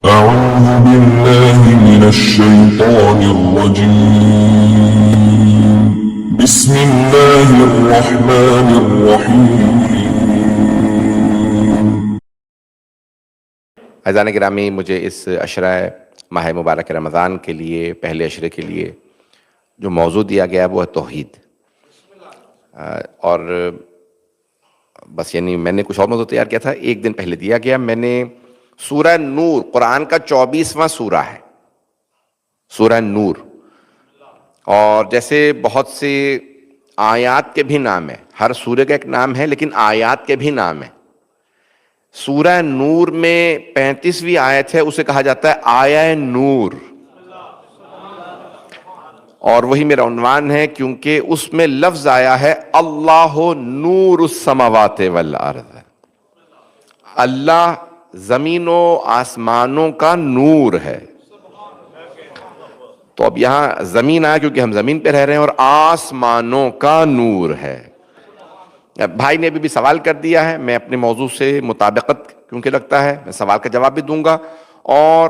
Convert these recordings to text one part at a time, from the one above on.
أعوذ بالله من الشيطان الرجيم بسم الله الرحمن الرحيم عزیزان گرامی، مجھے اس عشرہ ماہ مبارک رمضان کے لیے، پہلے عشرے کے لیے جو موضوع دیا گیا ہے وہ ہے توحید۔ اور بس یعنی میں نے کچھ اور موضوع تیار کیا تھا، ایک دن پہلے دیا گیا۔ میں نے سورہ نور، قرآن کا 24واں سورہ ہے سورہ نور، اور جیسے بہت سے آیات کے بھی نام ہیں، ہر سورہ کا ایک نام ہے لیکن آیات کے بھی نام ہیں۔ سورہ نور میں 35ویں آیت ہے، اسے کہا جاتا ہے آیہ نور، اور وہی میرا عنوان ہے کیونکہ اس میں لفظ آیا ہے اللہ نور السماوات والارض، اللہ زمین و آسمانوں کا نور ہے۔ تو اب یہاں زمین آیا کیونکہ ہم زمین پہ رہ رہے ہیں، اور آسمانوں کا نور ہے۔ بھائی نے ابھی بھی سوال کر دیا ہے، میں اپنے موضوع سے مطابقت کیونکہ لگتا ہے میں سوال کا جواب بھی دوں گا، اور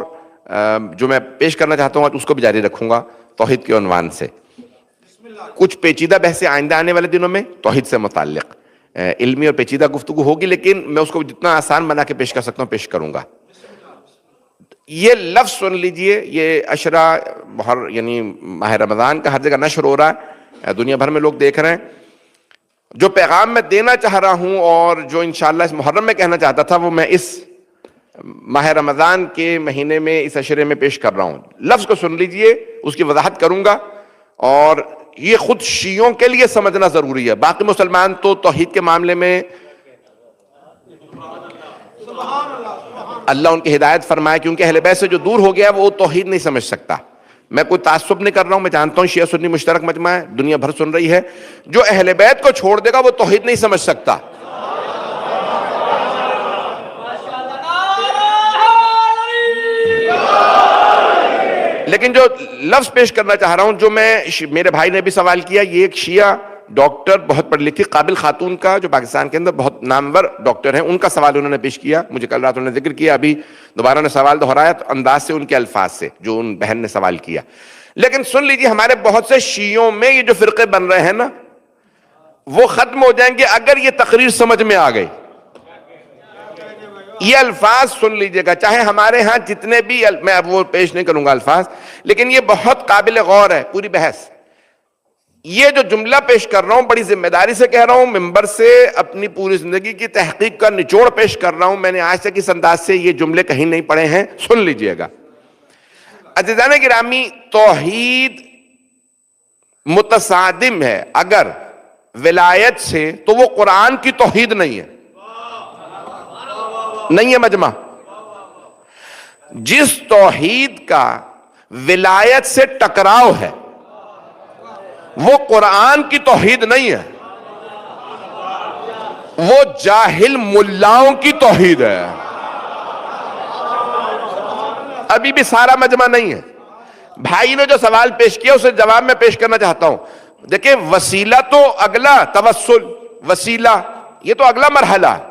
جو میں پیش کرنا چاہتا ہوں اس کو بھی جاری رکھوں گا توحید کے عنوان سے۔ کچھ پیچیدہ بحثیں آئندہ آنے والے دنوں میں توحید سے متعلق علمی اور پیچیدہ گفتگو ہوگی، لیکن میں اس کو جتنا آسان بنا کے پیش کر سکتا ہوں پیش کروں گا۔ یہ لفظ سن لیجئے، یہ عشرہ یعنی ماہ رمضان کا ہر جگہ نشر ہو رہا ہے، دنیا بھر میں لوگ دیکھ رہے ہیں۔ جو پیغام میں دینا چاہ رہا ہوں اور جو انشاءاللہ اس محرم میں کہنا چاہتا تھا، وہ میں اس ماہ رمضان کے مہینے میں اس عشرے میں پیش کر رہا ہوں۔ لفظ کو سن لیجئے، اس کی وضاحت کروں گا، اور یہ خود شیعوں کے لیے سمجھنا ضروری ہے۔ باقی مسلمان تو توحید کے معاملے میں اللہ ان کی ہدایت فرمائے، کیونکہ اہل بیت سے جو دور ہو گیا وہ توحید نہیں سمجھ سکتا۔ میں کوئی تعصب نہیں کر رہا ہوں، میں جانتا ہوں شیعہ سنی مشترک مجمع ہے، دنیا بھر سن رہی ہے۔ جو اہل بیت کو چھوڑ دے گا وہ توحید نہیں سمجھ سکتا۔ لیکن جو لفظ پیش کرنا چاہ رہا ہوں، جو میرے بھائی نے بھی سوال کیا، یہ ایک شیعہ ڈاکٹر، بہت پڑھی لکھی قابل خاتون کا، جو پاکستان کے اندر بہت نامور ڈاکٹر ہیں، ان کا سوال انہوں نے پیش کیا۔ مجھے کل رات انہوں نے ذکر کیا، ابھی دوبارہ نے سوال دہرایا تو انداز سے ان کے الفاظ سے جو ان بہن نے سوال کیا۔ لیکن سن لیجیے، ہمارے بہت سے شیعوں میں یہ جو فرقے بن رہے ہیں نا، وہ ختم ہو جائیں گے اگر یہ تقریر سمجھ میں آ گئی۔ یہ الفاظ سن لیجئے گا، چاہے ہمارے ہاں جتنے بھی، میں اب وہ پیش نہیں کروں گا الفاظ، لیکن یہ بہت قابل غور ہے پوری بحث۔ یہ جو جملہ پیش کر رہا ہوں بڑی ذمہ داری سے کہہ رہا ہوں، ممبر سے اپنی پوری زندگی کی تحقیق کا نچوڑ پیش کر رہا ہوں۔ میں نے آج تک اس انداز سے یہ جملے کہیں نہیں پڑھے ہیں، سن لیجئے گا۔ عزیزان گرامی، توحید متصادم ہے اگر ولایت سے، تو وہ قرآن کی توحید نہیں ہے، نہیں ہے مجمع۔ جس توحید کا ولایت سے ٹکراؤ ہے وہ قرآن کی توحید نہیں ہے، وہ جاہل ملاؤں کی توحید ہے۔ ابھی بھی سارا مجمع نہیں ہے۔ بھائی نے جو سوال پیش کیا اسے جواب میں پیش کرنا چاہتا ہوں۔ دیکھیں، وسیلہ تو اگلا، توسل وسیلہ، یہ تو اگلا مرحلہ ہے۔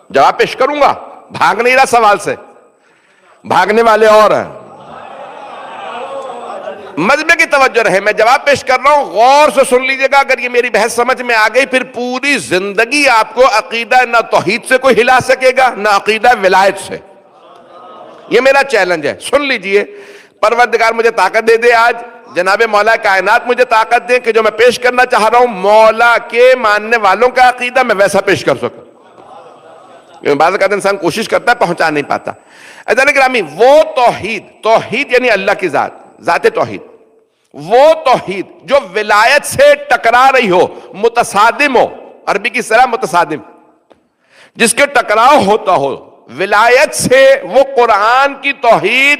جواب پیش کروں گا، بھاگ نہیں رہا سوال سے، بھاگنے والے اور ہیں۔ مجمع کی توجہ رہے، میں جواب پیش کر رہا ہوں، غور سے سن لیجئے گا۔ اگر یہ میری بحث سمجھ میں آ گئی، پھر پوری زندگی آپ کو عقیدہ نہ توحید سے کوئی ہلا سکے گا، نہ عقیدہ ولایت سے۔ یہ میرا چیلنج ہے، سن لیجئے۔ پروردگار مجھے طاقت دے دے آج، جناب مولا کائنات مجھے طاقت دے کہ جو میں پیش کرنا چاہ رہا ہوں مولا کے ماننے والوں کا عقیدہ میں ویسا پیش کر سکوں۔ بعض اوقات انسان کوشش کرتا ہے، پہنچا نہیں پاتا۔ عزیزان گرامی، وہ توحید یعنی اللہ کی ذات توحید، وہ توحید جو ولایت سے ٹکرا رہی ہو، متصادم ہو، عربی کی اصطلاح متصادم، جس کے ٹکراؤ ہوتا ہو ولایت سے، وہ قرآن کی توحید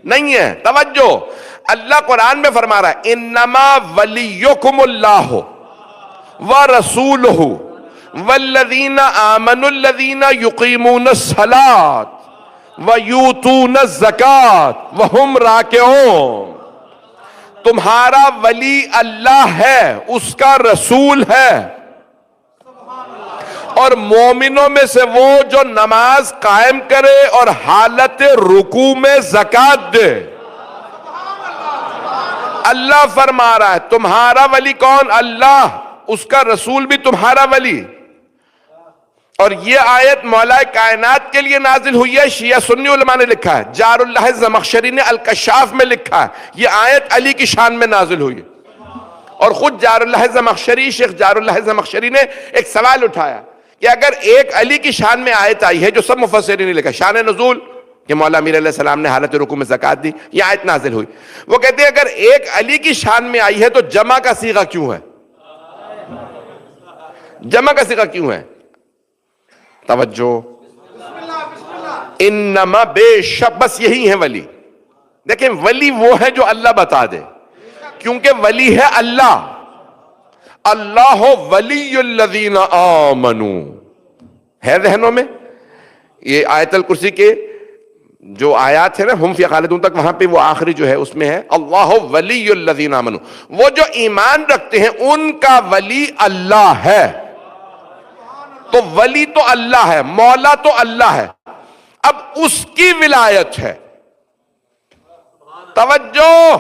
نہیں ہے۔ توجہ، اللہ قرآن میں فرما رہا ہے انما ولیکم اللہ ورسولہ والذین آمنوا الذین یقیمون الصلاۃ ویؤتون الزکاۃ وہم راکعون۔ تمہارا ولی اللہ ہے، اس کا رسول ہے، اور مومنوں میں سے وہ جو نماز قائم کرے اور حالت رکوع میں زکات دے. اللہ فرما رہا ہے تمہارا ولی کون؟ اللہ، اس کا رسول بھی تمہارا ولی. اور یہ آیت مولا کائنات کے لیے نازل ہوئی ہے. شیعہ سنی علماء نے لکھا ہے، جار اللہ زمخشری نے الکشاف میں لکھا ہے یہ آیت علی کی شان میں نازل ہوئی ہے. اور خود جار اللہ زمخشری، شیخ جار اللہ زمخشری نے ایک سوال اٹھایا کہ اگر ایک علی کی شان میں آیت آئی ہے جو سب مفسرین نے لکھا شان نزول کہ مولا امیر علیہ السلام نے حالت رکوع میں زکات دی، یہ آیت نازل ہوئی. وہ کہتے ہیں اگر ایک علی کی شان میں آئی ہے تو جمع کا صیغہ کیوں ہے؟ جمع کا صیغہ کیوں ہے؟ توجہ، انما بے شک، بس یہی ہے ولی. دیکھیں ولی وہ ہے جو اللہ بتا دے، کیونکہ ولی ہے اللہ. اللہ ولی الذین آمنوا ہے ذہنوں میں. یہ آیت الکرسی کے جو آیات ہے نا ہم فی خالدون تک، وہاں پہ وہ آخری جو ہے اس میں ہے اللہ ولی الذین آمنوا، وہ جو ایمان رکھتے ہیں ان کا ولی اللہ ہے. تو ولی تو اللہ ہے، مولا تو اللہ ہے، اب اس کی ولایت ہے. توجہ،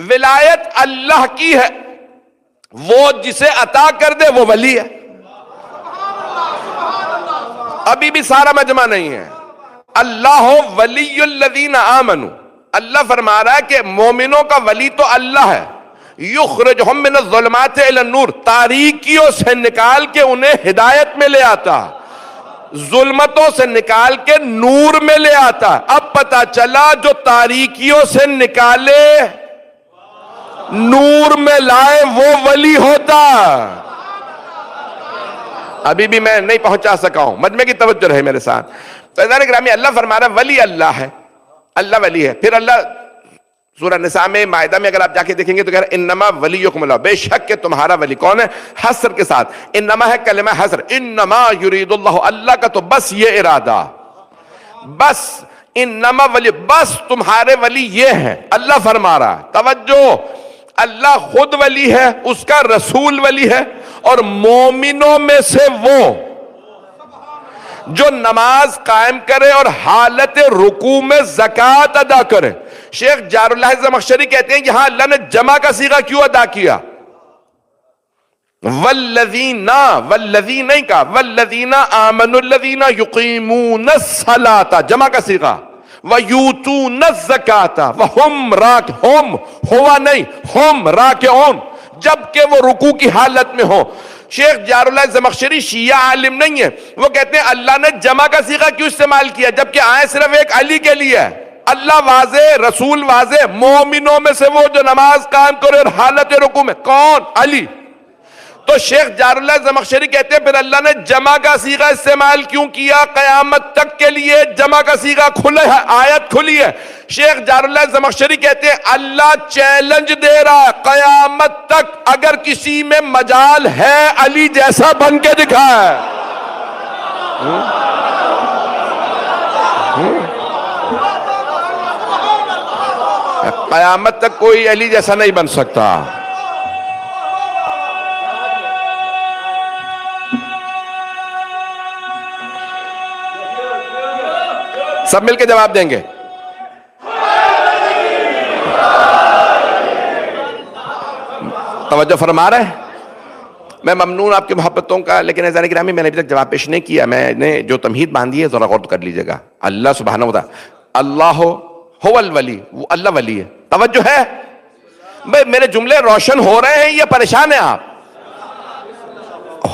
ولایت اللہ کی ہے، وہ جسے عطا کر دے وہ ولی ہے. ابھی بھی سارا مجمع نہیں ہے. اللہ ولی الذین آمنوا، اللہ فرما رہا ہے کہ مومنوں کا ولی تو اللہ ہے. یخرجہم من الظلمات الی النور، تاریکیوں سے نکال کے انہیں ہدایت میں لے آتا، ظلمتوں سے نکال کے نور میں لے آتا. اب پتا چلا جو تاریکیوں سے نکالے نور میں لائے وہ ولی ہوتا. ابھی بھی میں نہیں پہنچا سکا ہوں، مجمع کی توجہ رہے میرے ساتھ. تو عزیزان گرامی، اللہ فرما رہا ہے ولی اللہ ہے، اللہ ولی ہے. پھر اللہ سورہ نساء میں، مائدہ میں اگر آپ جا کے دیکھیں گے تو کہہ رہا ہے انما ولیکم اللہ، بے شک کہ تمہارا ولی کون ہے؟ حصر کے ساتھ انما ہے، کلمہ حصر. انما یرید اللہ، اللہ کا تو بس یہ ارادہ، بس انما ولی، بس تمہارے ولی یہ ہیں. اللہ فرما رہا ہے، توجہ، اللہ خود ولی ہے، اس کا رسول ولی ہے، اور مومنوں میں سے وہ جو نماز قائم کرے اور حالت رکوع میں زکات ادا کرے. شیخ جار اللہ زمخشری کہتے ہیں یہاں اللہ نے جمع کا صیغہ کیوں ادا کیا؟ والذین، والذین نہیں کہا، والذین آمنوا الذین یقیمون الصلاۃ، جمع کا صیغہ، ویؤتون الزکاۃ وہم راکعون، ہوا نہیں، ہم راکعون، جبکہ وہ رکوع کی حالت میں ہو. شیخ جار اللہ زمخشری شیعہ عالم نہیں ہے، وہ کہتے ہیں اللہ نے جمع کا صیغہ کیوں استعمال کیا جبکہ آئے صرف ایک علی کے لیے ہے. اللہ واضح، رسول واضح، مومنوں میں سے وہ جو نماز قائم کرے اور حالت رکوع میں، کون؟ علی. تو شیخ جار اللہ زمخشری کہتے ہیں پھر اللہ نے جمع کا صیغہ استعمال کیوں کیا؟ قیامت تک کے لیے جمع کا صیغہ کھلے ہے، آیت کھلی ہے. شیخ جار اللہ زمخشری کہتے ہیں اللہ چیلنج دے رہا ہے قیامت تک اگر کسی میں مجال ہے علی جیسا بن کے دکھائے. قیامت تک کوئی علی جیسا نہیں بن سکتا. سب مل کے جواب دیں گے. توجہ فرما رہے ہیں؟ میں ممنون آپ کی محبتوں کا، لیکن عزیزان گرامی میں نے ابھی تک جواب پیش نہیں کیا. میں نے جو تمہید باندھی ہے ذرا غور کر لیجئے گا. اللہ سبحانہ و تعالی، اللہ هو الولی، وہ اللہ ولی ہے. توجہ ہے؟ میرے جملے روشن ہو رہے ہیں یا پریشان ہیں آپ؟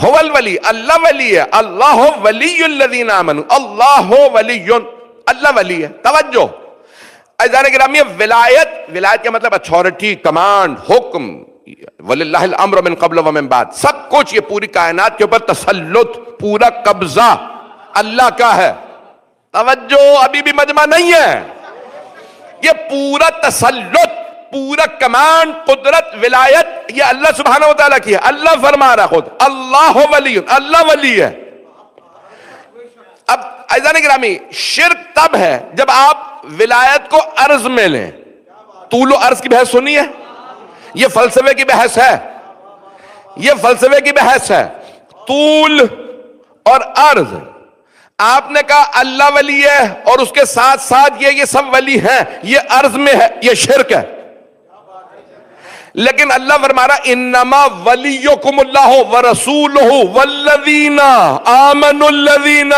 هو الولی، اللہ ولی ہے. اللہ ولی الذین آمنوا، اللہ ولی، اللہ ولی ہے. توجہ عزیزان گرامی، ولایت، ولایت کا مطلب اتھارٹی، کمانڈ، حکم. وَلِلَّهِ الْأَمْرُ مِنْ قَبْلُ وَمِنْ بَعْدُ، سب کچھ، یہ پوری کائنات کے اوپر تسلط، پورا قبضہ اللہ کا ہے. توجہ، ابھی بھی مجمع نہیں ہے. یہ پورا تسلط، پورا کمانڈ، قدرت، ولایت یہ اللہ سبحانہ و تعالیٰ کی ہے. اللہ فرما رہا خود، اللہ ولی، اللہ ولی ہے. اب عزیزان گرامی، شرک تب ہے جب آپ ولایت کو عرض میں لیں. طول و عرض کی بحث سنی ہے؟ یہ فلسفے کی بحث ہے، یہ فلسفے کی بحث ہے. طول اور ارض. آپ نے کہا اللہ ولی ہے اور اس کے ساتھ ساتھ یہ سب ولی ہیں, یہ ارض میں ہے, یہ شرک ہے. لیکن اللہ فرما رہا انما ولیکم اللہ ورسولہ والذین آمنوا الذین.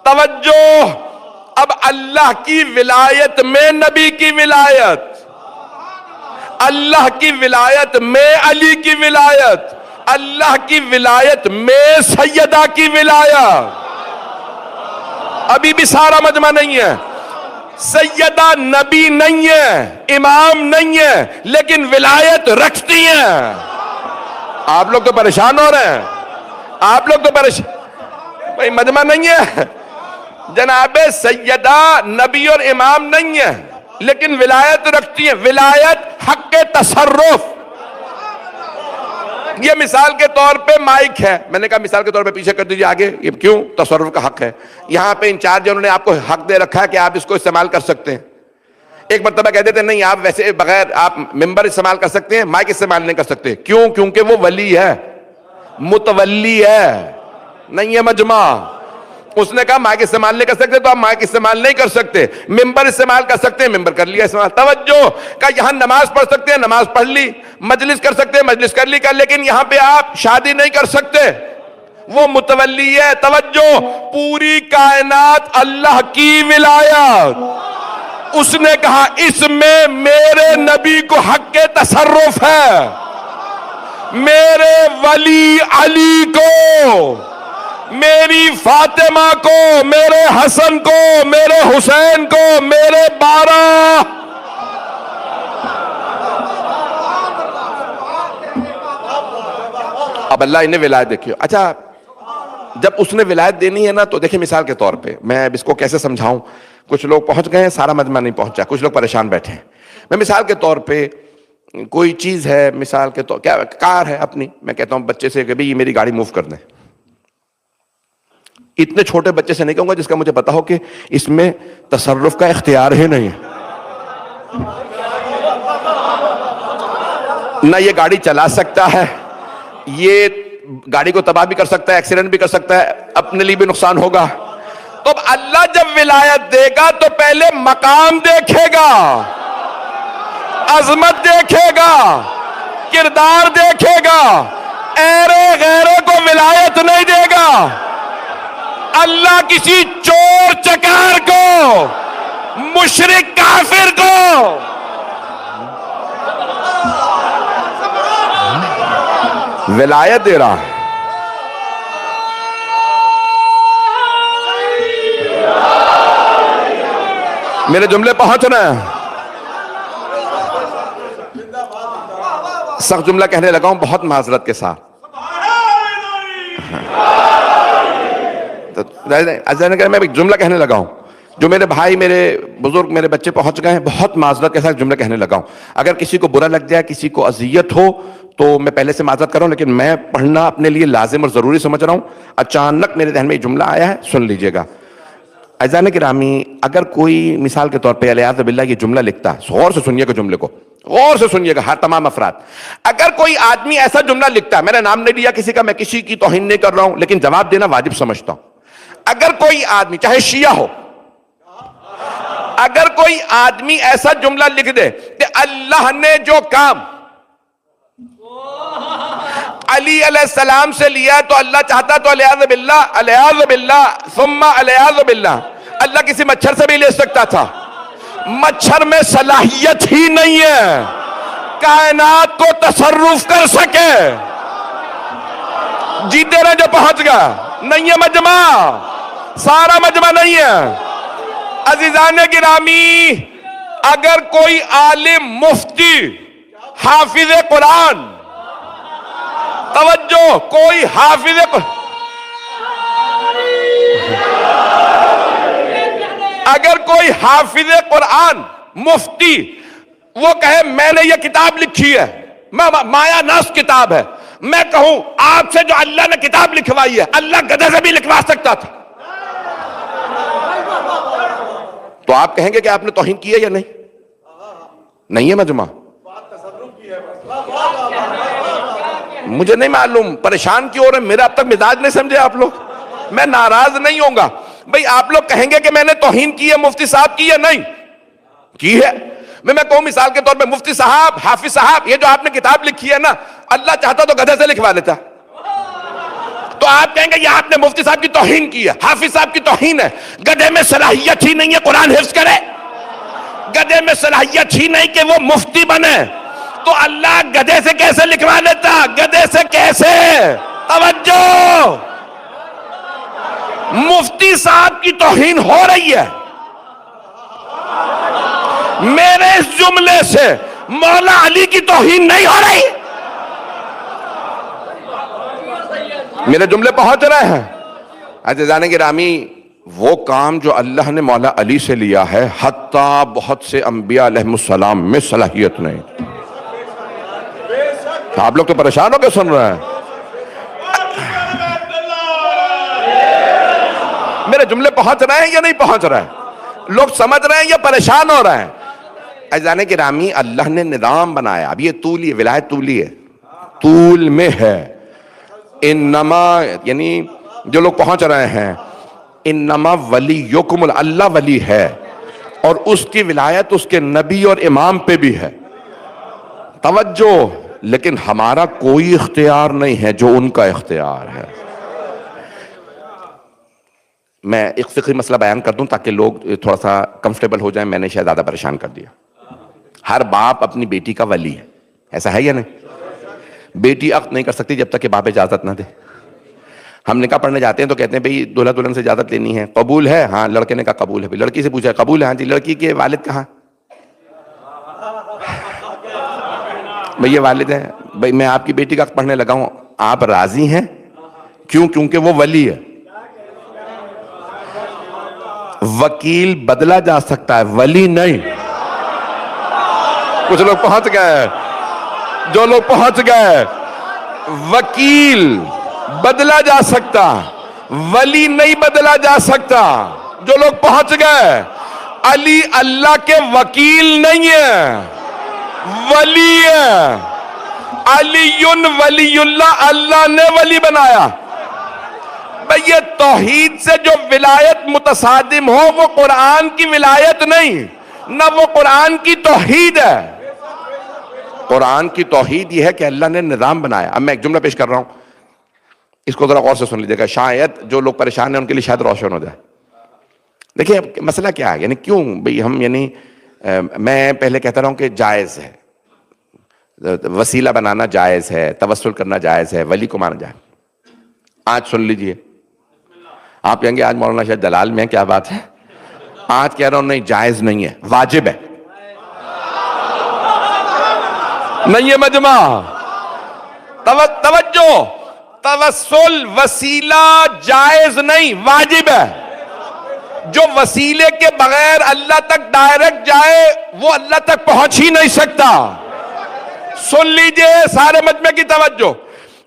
توجہ, اب اللہ کی ولایت میں نبی کی ولایت, اللہ کی ولایت میں علی کی ولایت, اللہ کی ولایت میں سیدہ کی ولایت. ابھی بھی سارا مجمع نہیں ہے, سیدہ نبی نہیں ہے, امام نہیں ہے, لیکن ولایت رکھتی ہیں. آپ لوگ تو پریشان ہو رہے ہیں, آپ لوگ تو پریشان, بھائی مجمع نہیں ہے جناب. سیدہ نبی اور امام نہیں ہے لیکن ولایت رکھتی ہیں. ولایت حق تصرف. یہ مثال کے طور پہ مائک ہے, میں نے کہا مثال کے طور پہ پیچھے کر دیجئے آگے, یہ کیوں؟ تصرف کا حق ہے. یہاں پہ انچارج انہوں نے آپ کو حق دے رکھا ہے کہ آپ اس کو استعمال کر سکتے ہیں. ایک مرتبہ کہہ دیتے نہیں آپ ویسے بغیر آپ ممبر استعمال کر سکتے ہیں, مائک استعمال نہیں کر سکتے. کیوں؟ کیونکہ وہ ولی ہے, متولی ہے, نہیں ہے مجمع. اس نے کہا مائک استعمال نہیں کر سکتے تو آپ مائک استعمال نہیں کر سکتے. ممبر استعمال کر سکتے ہیں, ممبر کر لیا استعمال. توجہ, کہ یہاں نماز پڑھ سکتے ہیں, نماز پڑھ لی. مجلس کر سکتے ہیں, مجلس کر لی. لیکن یہاں پہ آپ شادی نہیں کر سکتے, وہ متولی ہے. توجہ, پوری کائنات اللہ کی ولایت. اس نے کہا اس میں میرے نبی کو حق تصرف ہے, میرے ولی علی کو, میری فاطمہ کو, میرے حسن کو, میرے حسین کو, میرے 12. اب اللہ انہیں ولایت دیکھیے. اچھا, جب اس نے ولایت دینی ہے نا تو دیکھیں مثال کے طور پہ میں اب اس کو کیسے سمجھاؤں. کچھ لوگ پہنچ گئے ہیں, سارا مجمع نہیں پہنچا, کچھ لوگ پریشان بیٹھے ہیں. میں مثال کے طور پہ کوئی چیز ہے, مثال کے طور کیا کار ہے اپنی, میں کہتا ہوں بچے سے کہ بھئی یہ میری گاڑی موو کر دیں. اتنے چھوٹے بچے سے نہیں کہوں گا جس کا مجھے پتا ہو کہ اس میں تصرف کا اختیار ہی نہیں ہے, نہ یہ گاڑی چلا سکتا ہے, یہ گاڑی کو تباہ بھی کر سکتا ہے, ایکسیڈنٹ بھی کر سکتا ہے, اپنے لیے بھی نقصان ہوگا. تو اب اللہ جب ولایت دے گا تو پہلے مقام دیکھے گا, عظمت دیکھے گا, کردار دیکھے گا. ایرے غیرے کو ولایت نہیں دے گا. اللہ کسی چور چکار کو, مشرک کافر کو ولایت دے رہا ہے. میرے جملے پہنچ رہے ہیں. سخت جملہ کہنے لگا ہوں بہت معذرت کے ساتھ. میں ایک جملہ کہنے لگا ہوں, جو میرے بھائی, میرے بزرگ, میرے بچے پہنچ گئے ہیں, بہت معذرت کے ساتھ جملہ کہنے لگا ہوں. اگر کسی کو برا لگ جائے, کسی کو اذیت ہو تو میں پہلے سے معذرت کر رہا ہوں, لیکن میں پڑھنا اپنے لیے لازم اور ضروری سمجھ رہا ہوں. اچانک میرے ذہن میں یہ جملہ آیا ہے, سن لیجئے گا. اعزائے گرامی, اگر کوئی مثال کے طور پہ علیہ باللہ یہ جملہ لکھتا, غور سے سنیے گا جملے کو, غور سے سنیے گا ہر تمام افراد. اگر کوئی آدمی ایسا جملہ لکھتا ہے, میں نے نام نہیں لیا کسی کا, میں کسی کی توہین نہیں کر رہا ہوں, لیکن جواب دینا واجب سمجھتا ہوں. اگر کوئی آدمی چاہے شیعہ ہو, اگر کوئی آدمی ایسا جملہ لکھ دے کہ اللہ نے جو کام علی علیہ السلام سے لیا تو اللہ چاہتا تو علیہ باللہ ثم علیہ باللہ, اللہ کسی مچھر سے بھی لے سکتا تھا. مچھر میں صلاحیت ہی نہیں ہے کائنات کو تصرف کر سکے. جیتے رہے جو پہنچ گا. نہیں ہے مجمع, سارا مجمع نہیں ہے. عزیزان گرامی, اگر کوئی عالم, مفتی, حافظ قرآن, توجہ, کوئی حافظ اگر کوئی حافظ قرآن, مفتی, وہ کہے میں نے یہ کتاب لکھی ہے, مایا ناس کتاب ہے, میں کہوں آپ سے جو اللہ نے کتاب لکھوائی ہے, اللہ گدھے سے بھی لکھوا سکتا تھا, تو آپ کہیں گے کہ آپ نے توہین کی ہے یا نہیں؟ نہیں ہے مجمع. مجھے نہیں معلوم پریشان کیوں ہو رہے ہیں، میرا اب تک مزاج نہیں سمجھے آپ لوگ. میں ناراض نہیں ہوں گا. بھئی آپ لوگ کہیں گے کہ میں نے توہین کی ہے مفتی صاحب کی ہے، نہیں کی ہے. میں کہوں مثال کے طور پہ مفتی صاحب، حافظ صاحب، یہ جو آپ نے کتاب لکھی ہے نا، اللہ چاہتا تو گدھے سے لکھوا لیتا. تو آپ کہیں گے یہ آپ نے مفتی صاحب کی توہین کی ہے، حافظ صاحب کی توہین ہے. گدھے میں صلاحیت ہی نہیں ہے قرآن حفظ کرے، گدھے میں صلاحیت ہی نہیں کہ وہ مفتی بنے، تو اللہ گدھے سے کیسے لکھوا لیتا؟ گدھے سے کیسے؟ توجہ، مفتی صاحب کی توہین ہو رہی ہے. میرے اس جملے سے مولا علی کی توہین نہیں ہو رہی. میرے جملے پہنچ رہے ہیں عزیزان گرامی. وہ کام جو اللہ نے مولا علی سے لیا ہے، حتیٰ بہت سے انبیاء علیہ السلام میں صلاحیت نہیں. آپ لوگ تو پریشان ہو کے سن رہے ہیں. میرے جملے پہنچ رہے ہیں یا نہیں پہنچ رہے ہیں؟ لوگ سمجھ رہے ہیں یا پریشان ہو رہے ہیں؟ عزیزان گرامی، اللہ نے نظام بنایا. اب یہ طولی ہے، ولایت طولی ہے، طول میں ہے. انما یعنی جو لوگ پہنچ رہے ہیں، انما ولیکم، اللہ ولی ہے اور اس کی ولایت اس کے نبی اور امام پہ بھی ہے. توجہ، لیکن ہمارا کوئی اختیار نہیں ہے جو ان کا اختیار ہے. میں ایک فقہی مسئلہ بیان کر دوں تاکہ لوگ تھوڑا سا کمفرٹیبل ہو جائیں. میں نے شاید زیادہ پریشان کر دیا. ہر باپ اپنی بیٹی کا ولی ہے، ایسا ہے یا نہیں؟ بیٹی عقد نہیں کر سکتی جب تک کہ باپ اجازت نہ دے. ہم نکاح پڑھنے جاتے ہیں تو کہتے ہیں بھئی دولہا دلہن سے اجازت لینی ہے، قبول ہے؟ ہاں. لڑکے نے کہا قبول ہے. لڑکی سے پوچھا قبول ہے؟ ہاں جی. لڑکی کے والد کہاں؟ بھئی یہ والد ہے. بھئی میں آپ کی بیٹی کا عقد پڑھنے لگا ہوں، آپ راضی ہیں؟ کیوں؟ کیونکہ وہ ولی ہے. وکیل بدلا جا سکتا ہے، ولی نہیں. کچھ لوگ پہنچ گئے، جو لوگ پہنچ گئے. وکیل بدلا جا سکتا، ولی نہیں بدلا جا سکتا. جو لوگ پہنچ گئے. علی اللہ کے وکیل نہیں ہے، ولی ہے. علی ولی اللہ، اللہ نے ولی بنایا. بھئی یہ توحید سے جو ولایت متصادم ہو وہ قرآن کی ولایت نہیں، نہ وہ قرآن کی توحید ہے. قرآن کی توحید یہ ہے کہ اللہ نے نظام بنایا. اب میں ایک جملہ پیش کر رہا ہوں، اس کو ذرا غور سے سن لیجیے گا، شاید جو لوگ پریشان ہیں ان کے لیے شاید روشن ہو جائے. دیکھیں مسئلہ کیا ہے، یعنی کیوں بھئی ہم یعنی میں پہلے کہتا رہا ہوں کہ جائز ہے، وسیلہ بنانا جائز ہے، توسل کرنا جائز ہے، ولی کو مانا جائے. آج سن لیجئے، آپ کہیں گے آج مولانا شاید دلال میں کیا بات ہے. آج کہہ رہا ہوں نہیں، جائز نہیں ہے، واجب ہے. نہیں ہے مجمع. توجہ، توسل وسیلہ جائز نہیں، واجب ہے. جو وسیلے کے بغیر اللہ تک ڈائریکٹ جائے وہ اللہ تک پہنچ ہی نہیں سکتا. سن لیجئے سارے مجمع کی توجہ.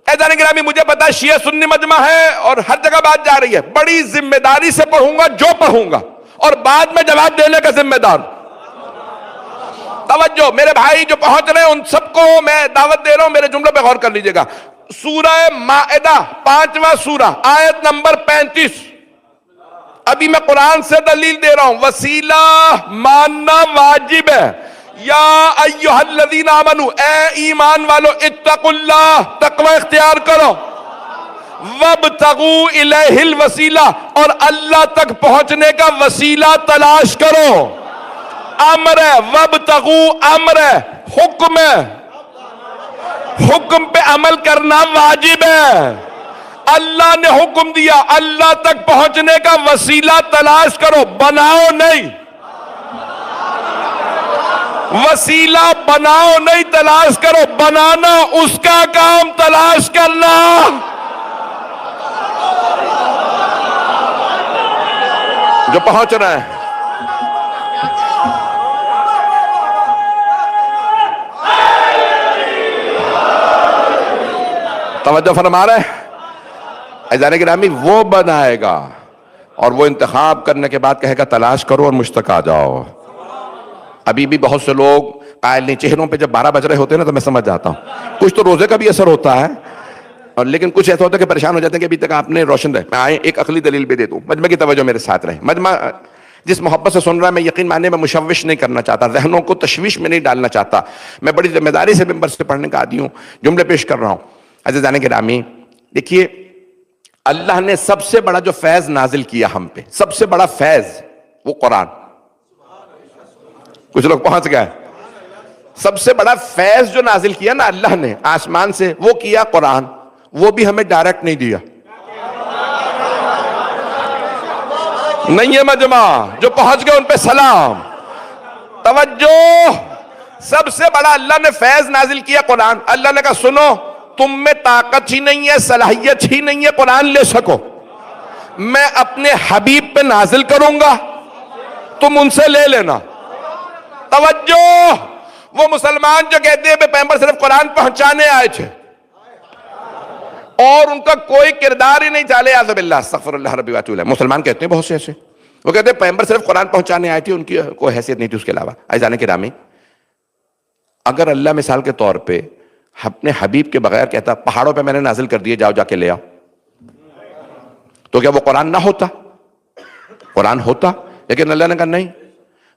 ایسا نہیں گرامی، مجھے پتا شیعہ سنی مجمع ہے اور ہر جگہ بات جا رہی ہے. بڑی ذمہ داری سے پڑھوں گا جو پڑھوں گا اور بعد میں جواب دینے کا ذمہ دار. توجہ، میرے بھائی جو پہنچ رہے ہیں ان سب کو میں دعوت دے رہا ہوں، میرے جملے پہ غور کر لیجئے گا. سورہ مائدہ 5واں سورہ آیت نمبر 35. ابھی میں قرآن سے دلیل دے رہا ہوں. وسیلہ ماننا واجب ہے. یا ایہا الذین آمنو، اے ایمان والو، اتقوا اللہ، تقوی اختیار کرو. وابتغوا الیہ الوسیلہ، اور اللہ تک پہنچنے کا وسیلہ تلاش کرو. امر ہے، وابتغوا امر ہے، حکم ہے، حکم پہ عمل کرنا واجب ہے. اللہ نے حکم دیا، اللہ تک پہنچنے کا وسیلہ تلاش کرو، بناؤ نہیں. وسیلہ بناؤ نہیں، تلاش کرو. بنانا اس کا کام، تلاش کرنا. جو پہنچ رہے ہیں توجہ فرما رہے ہیں عزیزان گرامی. وہ بنائے گا اور وہ انتخاب کرنے کے بعد کہے گا تلاش کرو اور مجھ تک آ جاؤ. ابھی بھی بہت سے لوگ قائل نہیں. چہروں پہ جب 12 بج رہے ہوتے ہیں نا تو میں سمجھ جاتا ہوں کچھ تو روزے کا بھی اثر ہوتا ہے. اور لیکن کچھ ایسا ہوتا ہے کہ پریشان ہو جاتے ہیں کہ ابھی تک آپ نے روشن رہے. میں آئے ایک عقلی دلیل بھی دے دوں, مجمع کی توجہ میرے ساتھ رہے. مجمع جس محبت سے سن رہا ہے, میں یقین ماننے میں مشوش نہیں کرنا چاہتا, ذہنوں کو تشویش میں نہیں ڈالنا چاہتا. میں بڑی ذمہ داری سے ممبر سے پڑھنے کا عادی ہوں, جملے پیش کر رہا ہوں. عزیزان گرامی, دیکھیے اللہ نے سب سے بڑا جو فیض نازل کیا ہم پہ, سب سے بڑا فیض وہ قرآن. کچھ لوگ پہنچ گئے. سب سے بڑا فیض جو نازل کیا نا اللہ نے آسمان سے, وہ کیا قرآن. وہ بھی ہمیں ڈائریکٹ نہیں دیا. نہیں ہے مجمع, جو پہنچ گئے ان پہ سلام. توجہ, سب سے بڑا اللہ نے فیض نازل کیا قرآن. اللہ نے کہا سنو, تم میں طاقت ہی نہیں ہے, صلاحیت ہی نہیں ہے قرآن لے سکو, میں اپنے حبیب پہ نازل کروں گا, تم ان سے لے لینا. توجہ, وہ مسلمان جو کہتے ہیں پیغمبر صرف قرآن پہنچانے آئے تھے اور ان کا کوئی کردار ہی نہیں چالے, اعوذ باللہ, استغفر اللہ ربی واتوب الیہ. مسلمان کہتے ہیں بہت سے ایسے, وہ کہتے ہیں پیغمبر صرف قرآن پہنچانے آئے تھے, ان کی کوئی حیثیت نہیں تھی اس کے علاوہ. عزیزان کرامی, اگر اللہ مثال کے طور پہ اپنے حبیب کے بغیر کہتا پہاڑوں پہ میں نے نازل کر دیے, جاؤ جا کے لے آؤ, تو کیا وہ قرآن نہ ہوتا؟ قرآن ہوتا. لیکن اللہ نے کہا نہیں,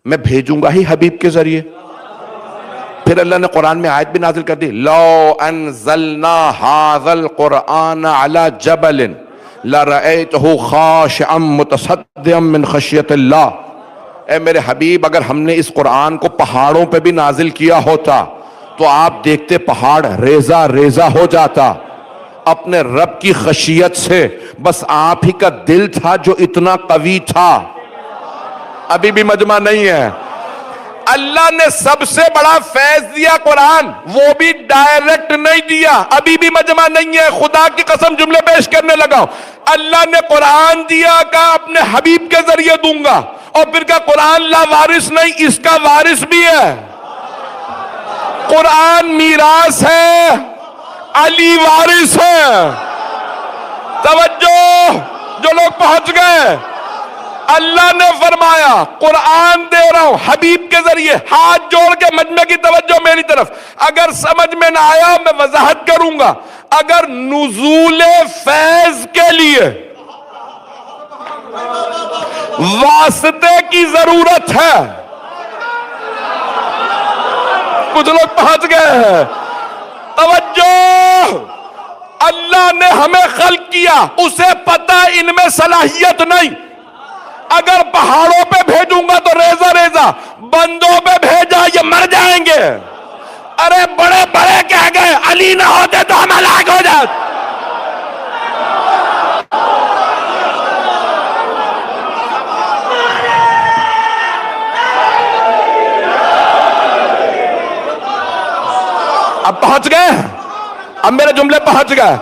میں بھیجوں گا ہی حبیب کے ذریعے. پھر اللہ نے قرآن میں آیت بھی نازل کر دی, لو انزلنا ھذا القرآن علی جبل لرأیتہ خاشعا متصدعا من خشیۃ اللہ. اے میرے حبیب, اگر ہم نے اس قرآن کو پہاڑوں پہ بھی نازل کیا ہوتا تو آپ دیکھتے پہاڑ ریزہ ریزہ ہو جاتا اپنے رب کی خشیت سے. بس آپ ہی کا دل تھا جو اتنا قوی تھا. ابھی بھی مجمع نہیں ہے. اللہ نے سب سے بڑا فیض دیا قرآن, وہ بھی ڈائریکٹ نہیں دیا. ابھی بھی مجمع نہیں ہے, خدا کی قسم جملے پیش کرنے لگا ہوں. اللہ نے قرآن دیا, کہا اپنے حبیب کے ذریعے دوں گا, اور پھر کہا قرآن لا وارث نہیں, اس کا وارث بھی ہے. قرآن میراث ہے, علی وارث ہے. توجہ, جو لوگ پہنچ گئے, اللہ نے فرمایا قرآن دے رہا ہوں حبیب کے ذریعے. ہاتھ جوڑ کے مجمع کی توجہ میری طرف. اگر سمجھ میں نہ آیا میں وضاحت کروں گا. اگر نزول فیض کے لیے واسطے کی ضرورت ہے, کچھ لوگ پہنچ گئے ہیں. توجہ, اللہ نے ہمیں خلق کیا, اسے پتہ ان میں صلاحیت نہیں. اگر پہاڑوں پہ بھیجوں گا تو ریزہ ریزہ, بندوں پہ بھیجا یہ مر جائیں گے. ارے بڑے بڑے کہہ گئے, علی نہ ہوتے تو ہم ہلاک ہو جاتے. اب پہنچ گئے, اب میرے جملے پہنچ گئے.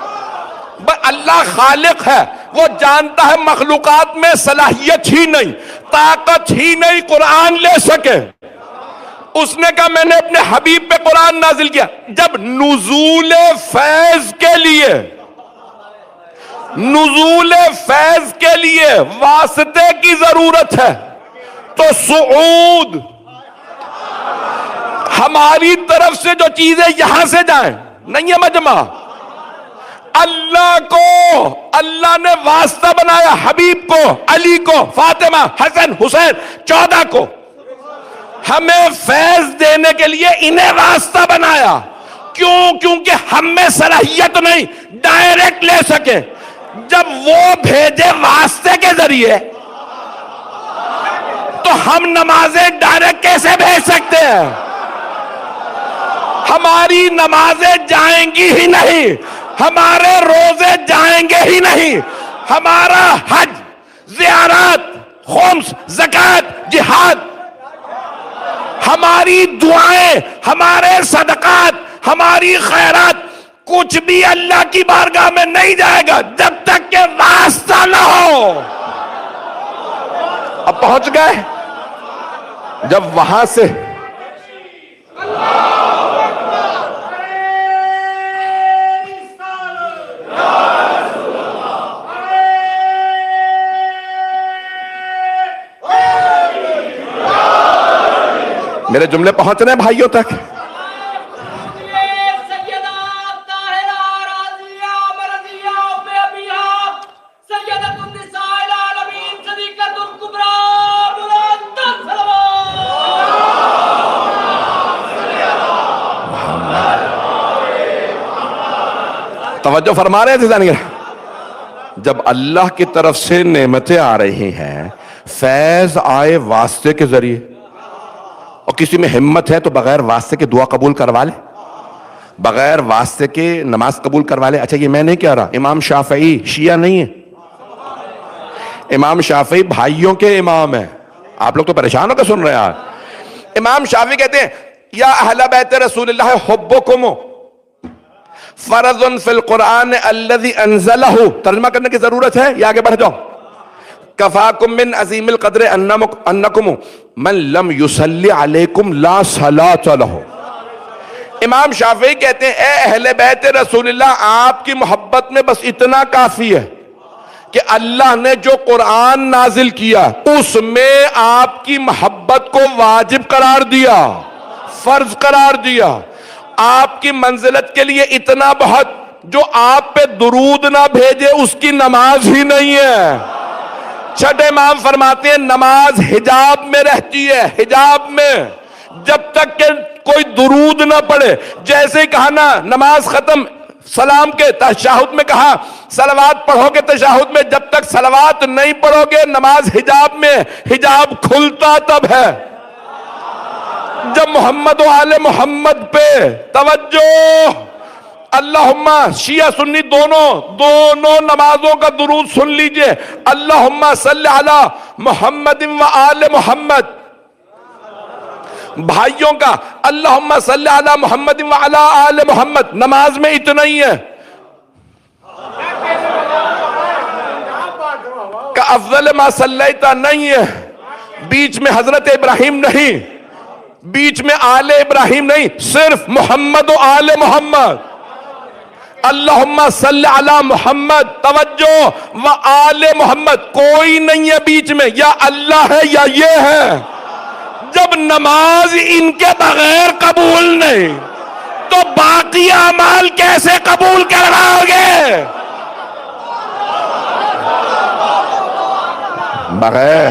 اللہ خالق ہے, وہ جانتا ہے مخلوقات میں صلاحیت ہی نہیں, طاقت ہی نہیں قرآن لے سکے. اس نے کہا میں نے اپنے حبیب پہ قرآن نازل کیا. جب نزول فیض کے لیے, نزول فیض کے لیے واسطے کی ضرورت ہے تو صعود, ہماری طرف سے جو چیزیں یہاں سے جائیں, نہیں ہے مجمع, اللہ کو اللہ نے واسطہ بنایا, حبیب کو, علی کو, فاطمہ, حسن, حسین, 14 کو. ہمیں فیض دینے کے لیے انہیں واسطہ بنایا. کیوں؟ کیونکہ ہم میں صلاحیت نہیں ڈائریکٹ لے سکے. جب وہ بھیجے واسطے کے ذریعے تو ہم نمازیں ڈائریکٹ کیسے بھیج سکتے ہیں؟ ہماری نمازیں جائیں گی ہی نہیں, ہمارے روزے جائیں گے ہی نہیں, ہمارا حج, زیارات, خمس, زکات, جہاد, ہماری دعائیں, ہمارے صدقات, ہماری خیرات, کچھ بھی اللہ کی بارگاہ میں نہیں جائے گا جب تک کہ واسطہ نہ ہو. اب پہنچ گئے. جب وہاں سے میرے جملے پہنچ رہے ہیں بھائیوں تک. توجہ فرما رہے تھے جانیں گے؟ جب اللہ کی طرف سے نعمتیں آ رہی ہیں، فیض آئے واسطے کے ذریعے، اور کسی میں ہمت ہے تو بغیر واسطے کے دعا قبول کروا لے، بغیر واسطے کے نماز قبول کروا لے۔ اچھا یہ میں نہیں کہہ رہا، امام شافعی شیعہ نہیں ہے، امام شافعی بھائیوں کے امام ہیں۔ آپ لوگ تو پریشان ہو کے سن رہے ہیں آج۔ امام شافعی کہتے ہیں یا اہل بیت رسول اللہ حبکم فرض فی القرآن الذی انزلہ، ترجمہ کرنے کی ضرورت ہے یا آگے بڑھ جاؤ؟ کفاکم من عظیم القدر انکم من لم یصلی علیکم لا صلاۃ لہ۔ امام شافعی کہتے ہیں اے اہل بیت رسول اللہ، آپ کی محبت میں بس اتنا کافی ہے کہ اللہ نے جو قرآن نازل کیا اس میں آپ کی محبت کو واجب قرار دیا، فرض قرار دیا۔ آپ کی منزلت کے لیے اتنا بہت، جو آپ پہ درود نہ بھیجے اس کی نماز ہی نہیں ہے۔ چھٹے امام فرماتے ہیں نماز حجاب میں رہتی ہے، حجاب میں، جب تک کہ کوئی درود نہ پڑھے۔ جیسے ہی کہا نا نماز ختم، سلام کے تشہد میں کہا صلوات پڑھو گے تشہد میں، جب تک صلوات نہیں پڑھو گے نماز حجاب میں، حجاب کھلتا تب ہے جب محمد و آل محمد پہ توجہ۔ اللہم شیعہ سنی دونوں نمازوں کا درود سن لیجئے، اللہم صلی علی محمد و آل محمد۔ بھائیوں کا اللہم صلی علی محمد و علی آل محمد، نماز میں اتنا ہی ہے۔ کہ افضل ما صلیتا نہیں ہے، بیچ میں حضرت ابراہیم نہیں، بیچ میں آل ابراہیم نہیں، صرف محمد و آل محمد۔ اللہم صلی علی محمد، توجہ، و آل محمد، کوئی نہیں ہے بیچ میں، یا اللہ ہے یا یہ ہے۔ جب نماز ان کے بغیر قبول نہیں تو باقی اعمال کیسے قبول کرواؤ گے؟ بغیر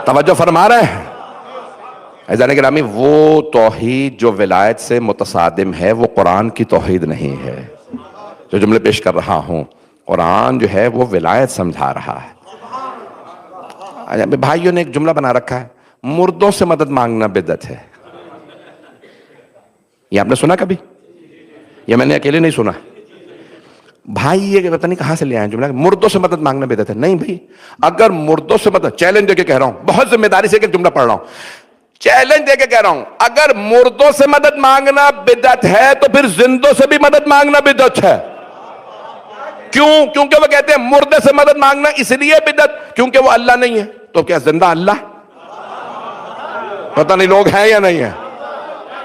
توجہ فرما رہے ہیں عزیزان گرامی؟ وہ توحید جو ولایت سے متصادم ہے وہ قرآن کی توحید نہیں ہے۔ جو جملے پیش کر رہا ہوں، قرآن جو ہے وہ ولایت سمجھا رہا ہے۔ بھائیوں نے ایک جملہ بنا رکھا ہے، مردوں سے مدد مانگنا بدعت ہے۔ یہ آپ نے سنا کبھی؟ یہ میں نے اکیلے نہیں سنا۔ بھائی یہ پتہ نہیں کہاں سے لے آئے جملہ، مردوں سے مدد مانگنا بدعت ہے۔ نہیں بھائی، اگر مردوں سے مدد، چیلنج دے کے کہہ رہا ہوں، بہت ذمہ داری سے ایک جملہ پڑھ رہا ہوں، چیلنج دے کے کہہ رہا ہوں، اگر مردوں سے مدد مانگنا بدعت ہے تو پھر زندوں سے بھی مدد مانگنا بدعت ہے۔ کیوں؟ کیونکہ وہ کہتے ہیں مردے سے مدد مانگنا اس لیے بدعت کیونکہ وہ اللہ نہیں ہے۔ تو کیا زندہ اللہ؟ پتہ نہیں لوگ ہیں یا نہیں ہیں۔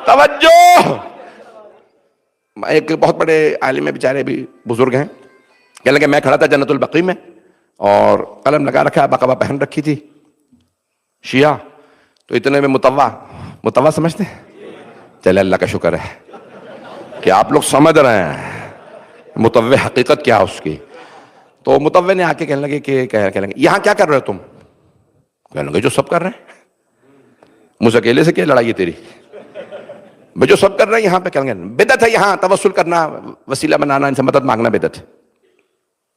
توجہ، ایک بہت بڑے عالم بیچارے بھی بزرگ ہیں، کہنے لگے میں کھڑا تھا جنت البقیع میں اور قلم لگا رکھا، بقبہ پہن رکھی تھی شیعہ، تو اتنے میں متوا سمجھتے ہیں؟ چلے اللہ کا شکر ہے کہ آپ لوگ سمجھ رہے ہیں متوع حقیقت کیا اس کی۔ تو متوع نے آ کے کہنے لگے کہنے لگے یہاں کیا کر رہے ہو تم؟ کہنے لگے جو سب کر رہے ہیں۔ مجھ اکیلے سے کیا لڑائی ہے تیری؟ میں جو سب کر رہے ہیں یہاں پہ کہنے لگے بدعت ہے، یہاں توسل کرنا، وسیلہ بنانا، ان سے مدد مانگنا بدعت ہے۔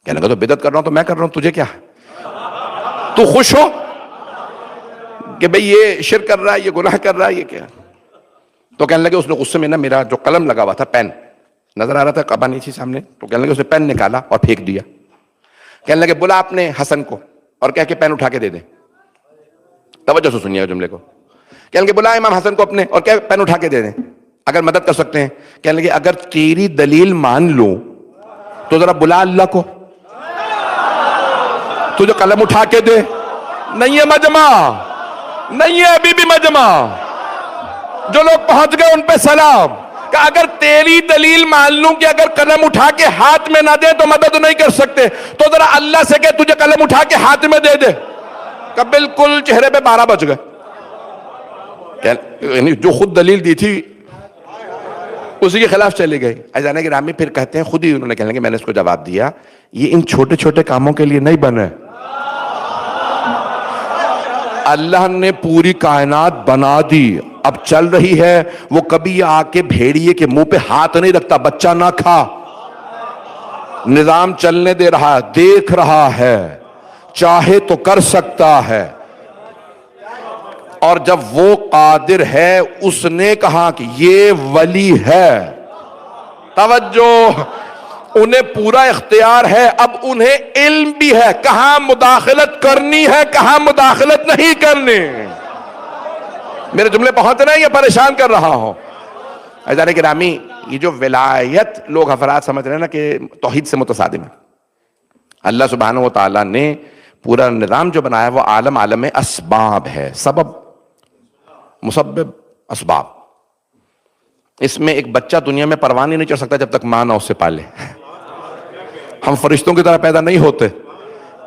کہنے لگے تو بدعت کر رہا ہوں تو میں کر رہا ہوں، تجھے کیا؟ تو خوش ہو کہ بھئی یہ شرک کر رہا ہے، یہ گناہ کر رہا ہے، یہ کیا؟ تو کہنے لگے اس نے غصے میں نا میرا جو قلم لگا ہوا تھا، پین نظر آ رہا تھا، قبا نہیں تھی سامنے، تو کہنے لگے اس نے پین نکالا اور پھینک دیا۔ کہنے لگے بلا اپنے حسن کو اور کہہ کے پین اٹھا کے دے دیں۔ توجہ سے سنیے جملے کو۔ کہنے لگے بلا امام حسن کو اپنے اور کہہ پین اٹھا کے دے دیں اگر مدد کر سکتے ہیں۔ کہنے لگے اگر تیری دلیل مان لوں تو ذرا بلا اللہ کو، تجھے قلم اٹھا کے دے۔ نہیں ہے مجمع، نہیں ہے ابھی بھی مجمع۔ جو لوگ پہنچ گئے ان پہ سلام، کہ اگر تیری دلیل مان لوں کہ اگر قلم اٹھا کے ہاتھ میں نہ دے تو مدد نہیں کر سکتے، تو ذرا اللہ سے کہ تجھے قلم اٹھا کے ہاتھ میں دے دے۔ کہ بالکل چہرے پہ 12 بج گئے۔ یعنی جو خود دلیل دی تھی اسی کے خلاف چلی گئی۔ عزیزان گرامی پھر کہتے ہیں، خود ہی انہوں نے کہنے لگے میں نے اس کو جواب دیا، یہ ان چھوٹے چھوٹے کاموں کے لیے نہیں بنے، اللہ نے پوری کائنات بنا دی، اب چل رہی ہے، وہ کبھی آ کے بھیڑیے کے منہ پہ ہاتھ نہیں رکھتا، بچہ نہ کھا، نظام چلنے دے رہا ہے، دیکھ رہا ہے، چاہے تو کر سکتا ہے۔ اور جب وہ قادر ہے، اس نے کہا کہ یہ ولی ہے، توجہ، انہیں پورا اختیار ہے، اب انہیں علم بھی ہے کہاں مداخلت کرنی ہے، کہاں مداخلت نہیں کرنی۔ میرے جملے پہنچ رہے ہیں یا پریشان کر رہا ہوں؟ عزیزان گرامی، یہ جو ولایت لوگ افراد سمجھ رہے ہیں نا کہ توحید سے متصادم ہے، اللہ سبحانہ و تعالیٰ نے پورا نظام جو بنایا وہ عالم اسباب ہے، سبب مسبب اسباب۔ اس میں ایک بچہ دنیا میں پروان ہی نہیں چڑھ سکتا جب تک ماں نہ اسے پالے۔ ہم فرشتوں کی طرح پیدا نہیں ہوتے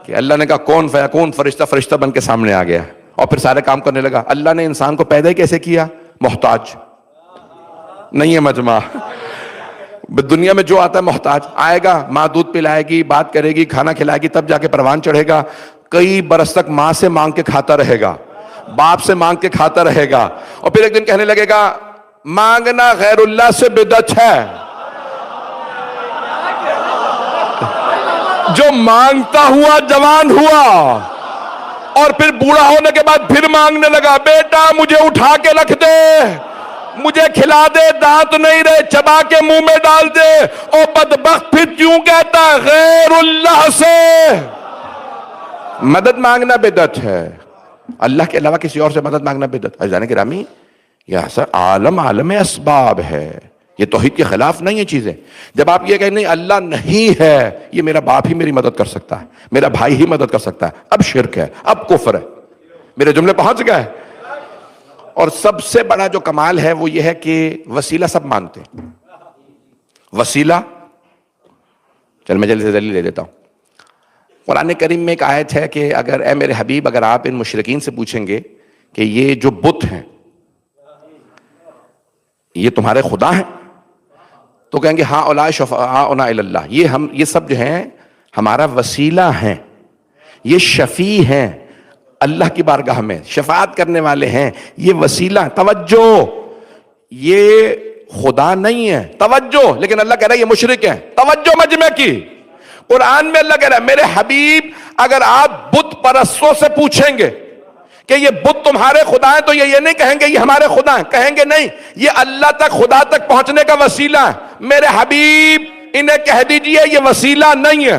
کہ اللہ نے کہا کون فیکون، فرشتہ بن کے سامنے آ گیا اور پھر سارے کام کرنے لگا۔ اللہ نے انسان کو پیدا ہی کیسے کیا؟ محتاج نہیں ہے مجمع، دنیا میں جو آتا ہے محتاج آئے گا، ماں دودھ پلائے گی، بات کرے گی، کھانا کھلائے گی، تب جا کے پروان چڑھے گا۔ کئی برس تک ماں سے مانگ کے کھاتا رہے گا، باپ سے مانگ کے کھاتا رہے گا، اور پھر ایک دن کہنے لگے گا مانگنا غیر اللہ سے بدعت ہے۔ جو مانگتا ہوا جوان ہوا اور پھر بوڑھا ہونے کے بعد پھر مانگنے لگا، بیٹا مجھے اٹھا کے رکھ دے، مجھے کھلا دے، دانت نہیں رہے چبا کے منہ میں ڈال دے، اور بدبخت پھر کیوں کہتا غیر اللہ سے مدد مانگنا بدعت ہے، اللہ کے علاوہ کسی اور سے مدد مانگنا بدعت۔ عزیزان گرامی، یہ سر عالم اسباب ہے، یہ توحید کے خلاف نہیں ہے چیزیں۔ جب آپ یہ کہیں نہیں اللہ نہیں ہے، یہ میرا باپ ہی میری مدد کر سکتا ہے، میرا بھائی ہی مدد کر سکتا ہے، اب شرک ہے، اب کفر ہے۔ میرے جملے پہنچ گئے؟ اور سب سے بڑا جو کمال ہے وہ یہ ہے کہ وسیلہ سب مانتے ہیں، وسیلہ، چل میں جلدی سے دلیل دے دیتا ہوں۔ قرآن کریم میں ایک آیت ہے کہ اگر اے میرے حبیب، اگر آپ ان مشرکین سے پوچھیں گے کہ یہ جو بت ہیں یہ تمہارے خدا ہیں، تو کہیں گے ہاں اولئک شفعاؤنا الی اللہ، یہ سب جو ہیں ہمارا وسیلہ ہیں، یہ شفیع ہیں اللہ کی بارگاہ میں، شفاعت کرنے والے ہیں، یہ وسیلہ۔ توجہ، یہ خدا نہیں ہے، توجہ، لیکن اللہ کہہ رہا ہے یہ مشرک ہیں۔ توجہ مجمع کی، قرآن میں اللہ کہہ رہا ہے میرے حبیب اگر آپ بت پرستوں سے پوچھیں گے کہ یہ بت تمہارے خدا ہیں، تو یہ نہیں کہیں گے یہ ہمارے خدا ہیں، کہیں گے نہیں یہ اللہ تک، خدا تک پہنچنے کا وسیلہ ہے۔ میرے حبیب انہیں کہہ دیجئے یہ وسیلہ نہیں ہے۔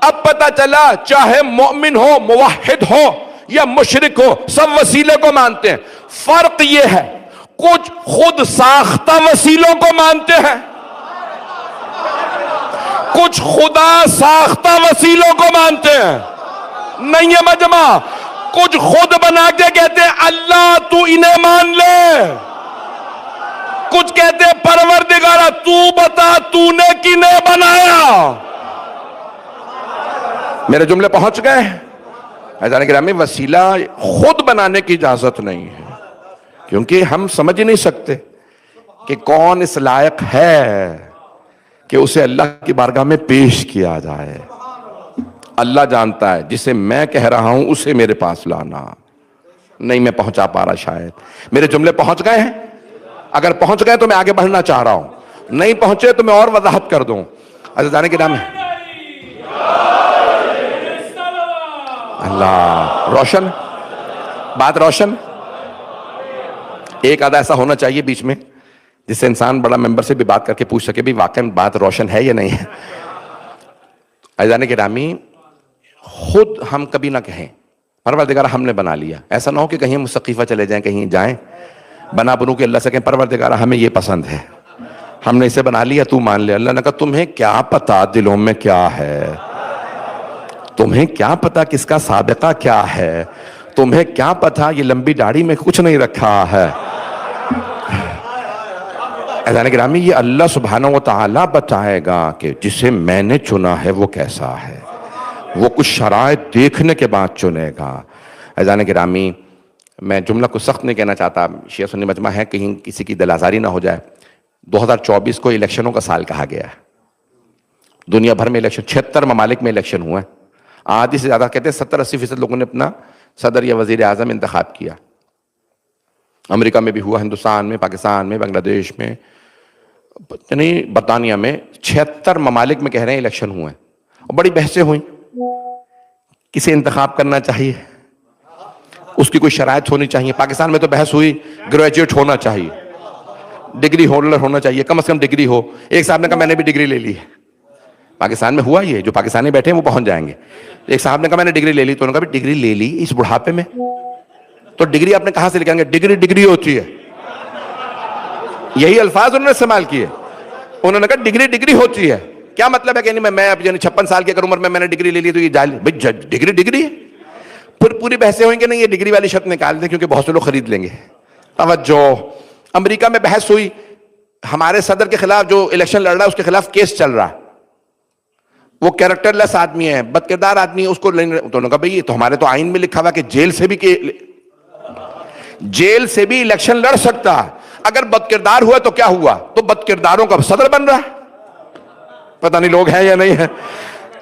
اب پتہ چلا چاہے مومن ہو، موحد ہو یا مشرک ہو، سب وسیلے کو مانتے ہیں۔ فرق یہ ہے کچھ خود ساختہ وسیلوں کو مانتے ہیں، کچھ خدا ساختہ وسیلوں کو مانتے ہیں۔ نہیں ہے مجمع، کچھ خود بنا کے کہتے ہیں اللہ تو انہیں مان لے، کچھ کہتے ہیں پروردگارہ تو بتا تو نے کنہیں بنایا۔ میرے جملے پہنچ گئے؟ عزیزان گرامی، وسیلہ خود بنانے کی اجازت نہیں ہے، کیونکہ ہم سمجھ ہی نہیں سکتے کہ کون اس لائق ہے کہ اسے اللہ کی بارگاہ میں پیش کیا جائے۔ اللہ جانتا ہے، جسے میں کہہ رہا ہوں اسے میرے پاس لانا۔ نہیں میں پہنچا پا رہا شاید۔ میرے جملے پہنچ گئے ہیں؟ اگر پہنچ گئے تو میں آگے بڑھنا چاہ رہا ہوں، نہیں پہنچے تو میں اور وضاحت کر دوں۔ عزیزان گرامی، اللہ روشن، بات روشن۔ ایک آدھا ایسا ہونا چاہیے بیچ میں جس سے انسان بڑا ممبر سے بھی بات کر کے پوچھ سکے بھی واقعی بات روشن ہے یا نہیں ہے۔ عزیزان گرامی، خود ہم کبھی نہ کہیں پروردگار ہم نے بنا لیا، ایسا نہ ہو کہ کہیں ہم سقیفہ چلے جائیں، کہیں جائیں بنا بنو کہ اللہ سے کہیں پروردگار ہمیں یہ پسند ہے، ہم نے اسے بنا لیا تو مان لے۔ اللہ نے کہا تمہیں کیا پتا دلوں میں کیا ہے، تمہیں کیا پتا کس کا سابقہ کیا ہے، تمہیں کیا پتا یہ لمبی داڑھی میں کچھ نہیں رکھا ہے۔ عزیزان گرامی، یہ اللہ سبحانہ و تعالیٰ بتائے گا کہ جسے میں نے چنا ہے وہ کیسا ہے، وہ کچھ شرائط دیکھنے کے بعد چنے گا۔ عزیزان گرامی، میں جملہ کو سخت نہیں کہنا چاہتا، شیعہ سنی مجمع ہے، کہیں کسی کی دل آزاری نہ ہو جائے۔ 2024 کو الیکشنوں کا سال کہا گیا ہے، دنیا بھر میں الیکشن، 76 ممالک میں الیکشن ہوا ہے، آدھی سے زیادہ کہتے ہیں 70-80% لوگوں نے اپنا صدر یا وزیر اعظم انتخاب کیا. امریکہ میں بھی ہوا, ہندوستان میں, پاکستان میں, بنگلہ دیش میں, یعنی برطانیہ میں 76 ممالک میں کہہ رہے ہیں الیکشن ہوئے اور بڑی بحثیں ہوئیں. کسے انتخاب کرنا چاہیے, اس کی کوئی شرائط ہونی چاہیے. پاکستان میں تو بحث ہوئی گریجویٹ ہونا چاہیے, ڈگری ہولڈر ہونا چاہیے, کم از کم ڈگری ہو. ایک صاحب نے کہا میں نے بھی ڈگری لے لی ہے. پاکستان میں ہوا یہ, جو پاکستانی بیٹھے ہیں وہ پہنچ جائیں گے. ایک صاحب نے کہا میں نے ڈگری لے لی, تو انہوں نے کہا ڈگری لے لی اس بڑھاپے میں, تو ڈگری آپ نے کہاں سے لکھیں گے؟ ڈگری ہوتی ہے. یہی الفاظ انہوں نے استعمال کیے. انہوں نے کہا ڈگری ہوتی ہے. کیا مطلب ہے کہ میں اب 56 سال کی اگر عمر میں نے ڈگری لے لی تو یہ جعلی؟ بھائی ڈگری ہے. پھر پوری بحثیں ہوئیں کہ نہیں یہ ڈگری والی شرط نکال دیں کیونکہ بہت سے لوگ خرید لیں گے. توجہ, امریکہ میں بحث ہوئی, ہمارے صدر کے خلاف جو الیکشن لڑ رہا ہے اس کے خلاف کیس چل رہا, وہ کیریکٹر لیس آدمی ہے, بد کردار آدمی ہے, اس کو لینے. تو انہوں نے کہا بھائی یہ تو ہمارے تو آئین میں لکھا ہوا کہ جیل سے بھی الیکشن لڑ سکتا. اگر بد کردار ہوا تو کیا ہوا؟ تو بد کرداروں کا صدر بن رہا ہے. پتہ نہیں لوگ ہیں یا نہیں ہیں.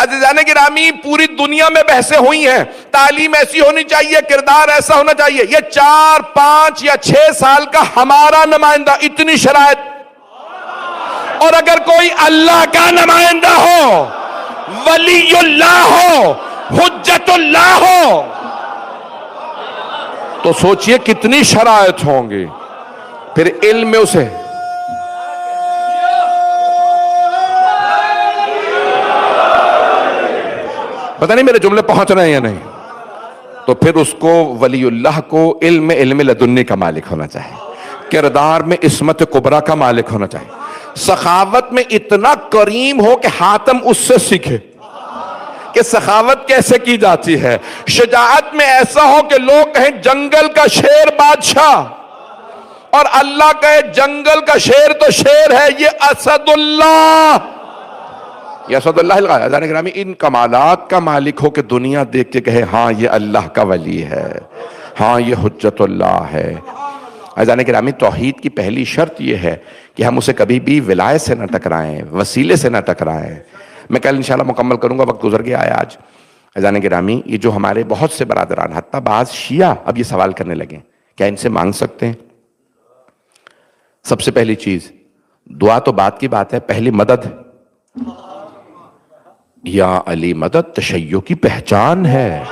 عزیزان گرامی, پوری دنیا میں بحثیں ہوئی ہیں. تعلیم ایسی ہونی چاہیے, کردار ایسا ہونا چاہیے. یہ 4, 5 یا 6 سال کا ہمارا نمائندہ, اتنی شرائط. اور اگر کوئی اللہ کا نمائندہ ہو, ولی اللہ ہو, حجت اللہ ہو, تو سوچئے کتنی شرائط ہوں گی. پھر علم میں اسے پتہ نہیں میرے جملے پہنچ رہے ہیں یا نہیں. تو پھر اس کو ولی اللہ کو علم لدنی کا مالک ہونا چاہیے, کردار میں عصمت کبریٰ کا مالک ہونا چاہیے, سخاوت میں اتنا کریم ہو کہ حاتم اس سے سیکھے کہ سخاوت کیسے کی جاتی ہے. شجاعت میں ایسا ہو کہ لوگ کہیں جنگل کا شیر بادشاہ, اور اللہ کہے جنگل کا شیر تو شیر ہے, یہ اسد اللہ, یہ اسد اللہ الغالب. عزیزان گرامی, ان کمالات کا مالک ہو کہ دنیا دیکھ کے کہے ہاں یہ اللہ کا ولی ہے, ہاں یہ حجت اللہ ہے. عزیزان گرامی, توحید کی پہلی شرط یہ ہے کہ ہم اسے کبھی بھی ولایت سے نہ ٹکرائیں, وسیلے سے نہ ٹکرائیں. میں کل انشاءاللہ مکمل کروں گا, وقت گزر گیا ہے آج. عزیزان گرامی, یہ جو ہمارے بہت سے برادران, حتیٰ بعض شیعہ اب یہ سوال کرنے لگے, کیا ان سے مانگ سکتے ہیں؟ سب سے پہلی چیز, دعا تو بات کی بات ہے, پہلی مدد. یا علی مدد تشیع کی پہچان ہے.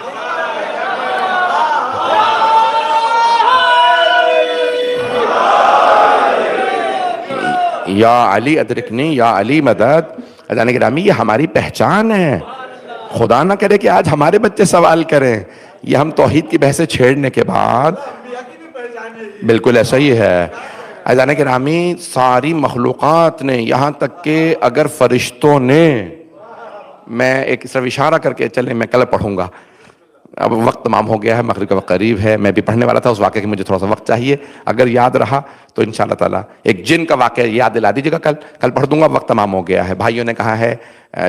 یا علی ادرکنی, یا علی مدد. عزیزان گرامی, یہ ہماری پہچان ہے. خدا نہ کرے کہ آج ہمارے بچے سوال کریں. یہ ہم توحید کی بحثیں چھیڑنے کے بعد, بالکل ایسا ہی ہے. عزیزان گرامی, ساری مخلوقات نے, یہاں تک کہ اگر فرشتوں نے, میں ایک صرف اشارہ کر کے چلیں, میں کل پڑھوں گا, اب وقت تمام ہو گیا ہے, مغرب کا وقت قریب ہے. میں بھی پڑھنے والا تھا اس واقعے کی, مجھے تھوڑا سا وقت چاہیے. اگر یاد رہا تو انشاءاللہ تعالیٰ ایک جن کا واقعہ یاد دلا دیجیے گا, کل پڑھ دوں گا. وقت تمام ہو گیا ہے. بھائیوں نے کہا ہے,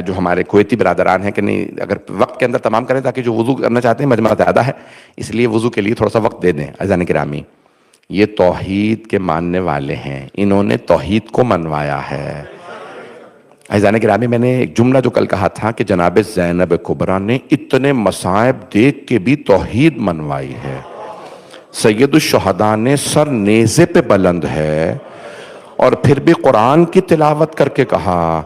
جو ہمارے کویتی برادران ہیں, کہ نہیں اگر وقت کے اندر تمام کریں تاکہ جو وضو کرنا چاہتے ہیں, مجمع زیادہ ہے اس لیے وضو کے لیے تھوڑا سا وقت دے دیں. عزیزان گرامی, یہ توحید کے ماننے والے ہیں, انہوں نے توحید کو منوایا ہے. عزیزان گرامی, میں نے ایک جملہ جو کل کہا تھا کہ جناب زینب کبریٰ نے اتنے مصائب دیکھ کے بھی توحید منوائی ہے. سید الشہداء نے سر نیزے پہ بلند ہے اور پھر بھی قرآن کی تلاوت کر کے کہا.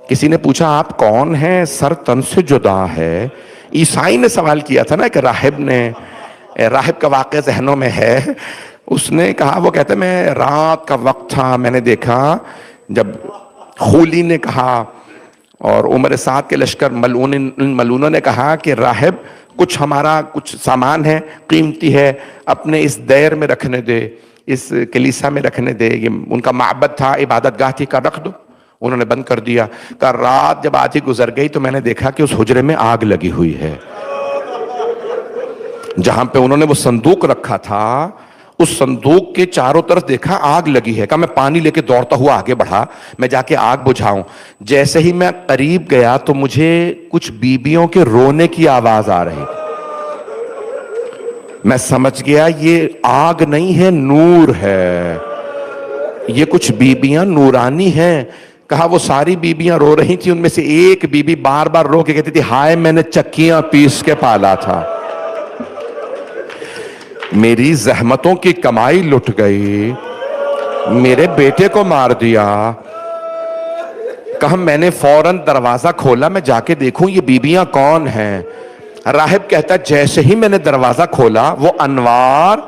کسی نے پوچھا آپ کون ہیں, سر تن سے جدا ہے. عیسائی نے سوال کیا تھا نا, کہ راہب کا واقعہ ذہنوں میں ہے. اس نے کہا, وہ کہتے میں رات کا وقت تھا, میں نے دیکھا جب خولی نے کہا اور عمر سعد کے لشکر ملعونوں نے کہا کہ راہب کچھ ہمارا کچھ سامان ہے, قیمتی ہے, اپنے اس دیر میں رکھنے دے, اس کلیسا میں رکھنے دے. یہ ان کا معبد تھا, عبادت گاہ تھی, کا رکھ دو. انہوں نے بند کر دیا. کہ رات جب آدھی گزر گئی تو میں نے دیکھا کہ اس حجرے میں آگ لگی ہوئی ہے. جہاں پہ انہوں نے وہ صندوق رکھا تھا, اس صندوق کے چاروں طرف دیکھا آگ لگی ہے. کہا میں پانی لے کے دوڑتا ہوا آگے بڑھا, میں جا کے آگ بجھاؤں. جیسے ہی میں قریب گیا تو مجھے کچھ بیبیوں کے رونے کی آواز آ رہی تھی. میں سمجھ گیا یہ آگ نہیں ہے, نور ہے. یہ کچھ بیبیاں نورانی ہیں. کہا وہ ساری بیبیاں رو رہی تھیں, ان میں سے ایک بیبی بار بار رو کے کہتی تھی, ہائے میں نے چکیاں پیس کے پالا تھا. میری زحمتوں کی کمائی لٹ گئی، میرے بیٹے کو مار دیا۔ کہا میں نے فوراً دروازہ کھولا، میں جا کے دیکھوں یہ بیبیاں کون ہیں۔ راہب کہتا ہے جیسے ہی میں نے دروازہ کھولا وہ انوار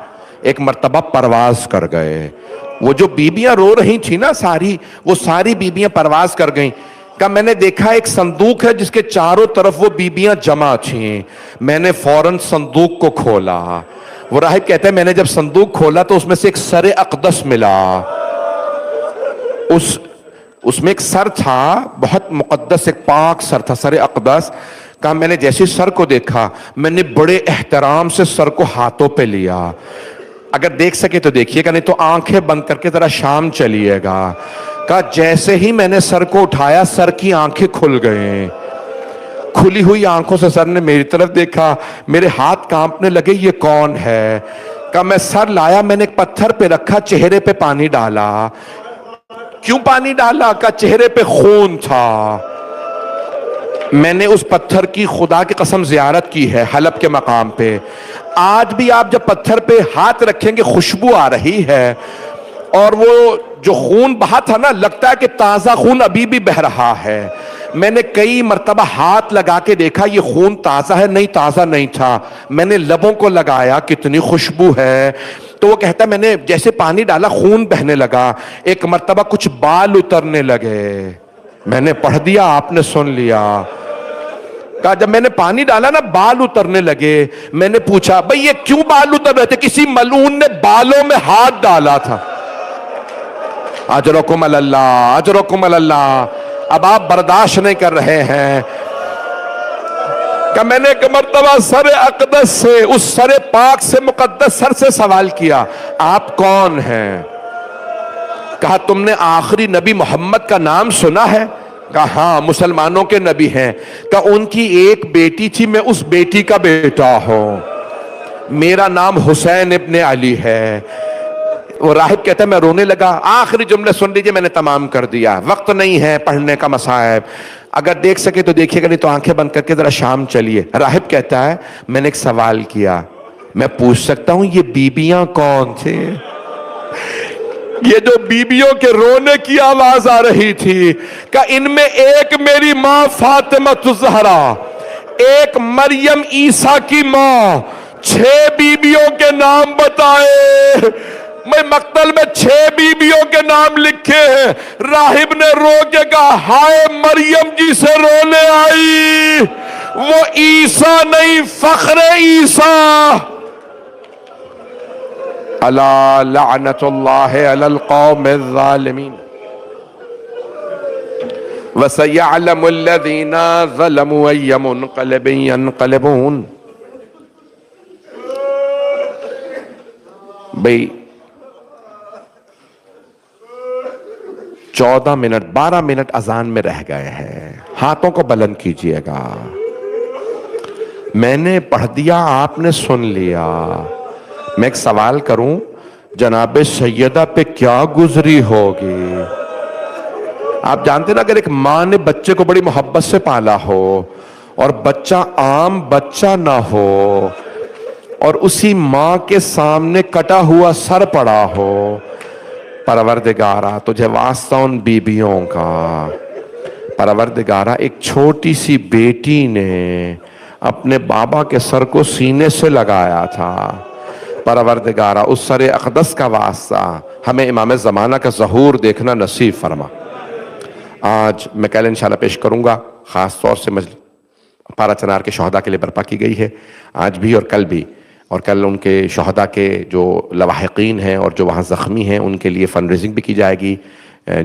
ایک مرتبہ پرواز کر گئے۔ وہ جو بیبیاں رو رہی تھی نا ساری، وہ ساری بیبیاں پرواز کر گئیں۔ کہ میں نے دیکھا ایک صندوق ہے جس کے چاروں طرف وہ بیبیاں جمع تھیں، میں نے فوراً صندوق کو کھولا۔ وہ راہب کہتا ہے میں نے جب صندوق کھولا تو اس میں سے ایک سر اقدس ملا، اس میں ایک سر تھا، بہت مقدس ایک پاک سر تھا، سر اقدس۔ کہا میں نے جیسے سر کو دیکھا میں نے بڑے احترام سے سر کو ہاتھوں پہ لیا۔ اگر دیکھ سکے تو دیکھیے گا، نہیں تو آنکھیں بند کر کے ذرا شام چلیے گا۔ کہا جیسے ہی میں نے سر کو اٹھایا سر کی آنکھیں کھل گئیں، کھلی ہوئی آنکھوں سے سر نے میری طرف دیکھا، میرے ہاتھ کانپنے لگے، یہ کون ہے؟ کہا میں سر لایا، میں نے ایک پتھر پہ رکھا، چہرے پہ پانی ڈالا۔ کیوں پانی ڈالا؟ کہا چہرے پہ خون تھا۔ میں نے اس پتھر کی خدا کی قسم زیارت کی ہے حلب کے مقام پہ۔ آج بھی آپ جب پتھر پہ ہاتھ رکھیں گے خوشبو آ رہی ہے، اور وہ جو خون بہا تھا نا لگتا ہے کہ تازہ خون ابھی بھی بہ رہا ہے۔ میں نے کئی مرتبہ ہاتھ لگا کے دیکھا یہ خون تازہ ہے، نہیں تازہ نہیں تھا۔ میں نے لبوں کو لگایا، کتنی خوشبو ہے۔ تو وہ کہتا ہے میں نے جیسے پانی ڈالا خون بہنے لگا، ایک مرتبہ کچھ بال اترنے لگے، میں نے پڑھ دیا، آپ نے سن لیا۔ کہا جب میں نے پانی ڈالا نا بال اترنے لگے، میں نے پوچھا بھئی یہ کیوں بال اتر رہے تھے؟ کسی ملعون نے بالوں میں ہاتھ ڈالا تھا۔ اجرکم اللہ، اجرکم اللہ۔ اب آپ برداشت نہیں کر رہے ہیں۔ کہ میں نے ایک مرتبہ سر اقدس سے، اس سر پاک سے، مقدس سر سے سوال کیا آپ کون ہیں؟ کہا تم نے آخری نبی محمد کا نام سنا ہے؟ کہا ہاں مسلمانوں کے نبی ہیں۔ کہا ان کی ایک بیٹی تھی، میں اس بیٹی کا بیٹا ہوں، میرا نام حسین ابن علی ہے۔ وہ راہب کہتا ہے میں رونے لگا۔ آخری جملے سن لیجئے، میں نے تمام کر دیا، وقت نہیں ہے پڑھنے کا مصائب، اگر دیکھ سکے تو دیکھیے گا، نہیں تو آنکھیں بند کر کے ذرا شام چلیے۔ راہب کہتا ہے میں نے ایک سوال کیا، میں پوچھ سکتا ہوں یہ بیبیاں کون تھے؟ یہ جو بیبیوں کے رونے کی آواز آ رہی تھی، کہ ان میں ایک میری ماں فاطمہ الزہرا، ایک مریم عیسیٰ کی ماں، 6 بیبیوں کے نام بتائے۔ میں مقتل میں 6 بیبیوں کے نام لکھے ہیں۔ راہب نے رو کے کہا ہائے مریم جی سے رونے آئی، وہ عیسیٰ نہیں فخر عیسیٰ۔ الا لعنت اللہ علی القوم الظالمین وسیعلم الذین ظلموا ای منقلب ینقلبون۔ بھئی 14 منٹ 12 منٹ اذان میں رہ گئے ہیں، ہاتھوں کو بلند کیجئے گا۔ میں نے پڑھ دیا، آپ نے سن لیا۔ میں ایک سوال کروں، جناب سیدہ پہ کیا گزری ہوگی؟ آپ جانتے نا اگر ایک ماں نے بچے کو بڑی محبت سے پالا ہو اور بچہ عام بچہ نہ ہو اور اسی ماں کے سامنے کٹا ہوا سر پڑا ہو، پروردگارہ تجھے واسطہ ان بیبیوں کا۔ پروردگارہ ایک چھوٹی سی بیٹی نے اپنے بابا کے سر کو سینے سے لگایا تھا، پروردگارہ اس سر اقدس کا واسطہ ہمیں امام زمانہ کا ظہور دیکھنا نصیب فرما۔ آج میں کل انشاءاللہ پیش کروں گا، خاص طور سے پارا چنار کے شہداء کے لیے برپا کی گئی ہے، آج بھی اور کل بھی، اور کل ان کے شہداء کے جو لواحقین ہیں اور جو وہاں زخمی ہیں ان کے لیے فنڈ ریزنگ بھی کی جائے گی۔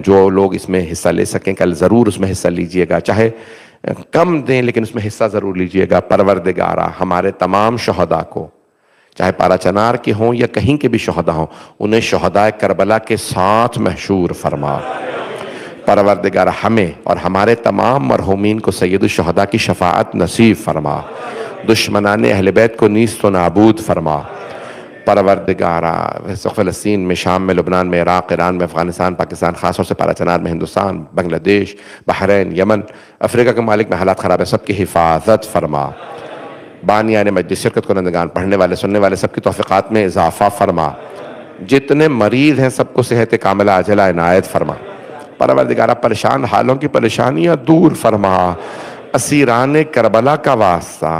جو لوگ اس میں حصہ لے سکیں کل ضرور اس میں حصہ لیجئے گا، چاہے کم دیں لیکن اس میں حصہ ضرور لیجئے گا۔ پروردگارہ ہمارے تمام شہداء کو، چاہے پارا چنار کے ہوں یا کہیں کے بھی شہداء ہوں، انہیں شہداء کربلا کے ساتھ محشور فرما۔ پروردگار ہمیں اور ہمارے تمام مرحومین کو سید الشہداء کی شفاعت نصیب فرما، دشمنان اہل بیت کو نیست و نابود فرما۔ پروردگارہ فلسطین میں، شام میں، لبنان میں، عراق، ایران میں، افغانستان، پاکستان، خاص طور سے پارا چنار میں، ہندوستان، بنگلہ دیش، بحرین، یمن، افریقہ کے ممالک میں حالات خراب ہے، سب کی حفاظت فرما۔ بانیان مجلس شرکت کنندگان پڑھنے والے سننے والے سب کی توفیقات میں اضافہ فرما، جتنے مریض ہیں سب کو صحت کاملہ عاجلہ عنایت فرما، پروردگارہ پریشان حالوں کی پریشانیاں دور فرما، اسیران کربلا کا واسطہ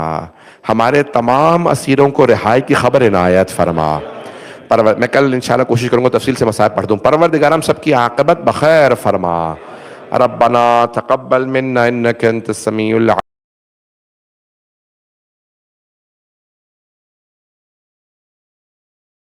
ہمارے تمام اسیروں کو رہائی کی خبر عنایت فرما۔ میں کل انشاءاللہ کوشش کروں گا تفصیل سے مسائل پڑھ دوں۔ پروردگار ہم سب کی عاقبت بخیر فرما۔ ربنا تقبل منا انک انت السمیع العلیم۔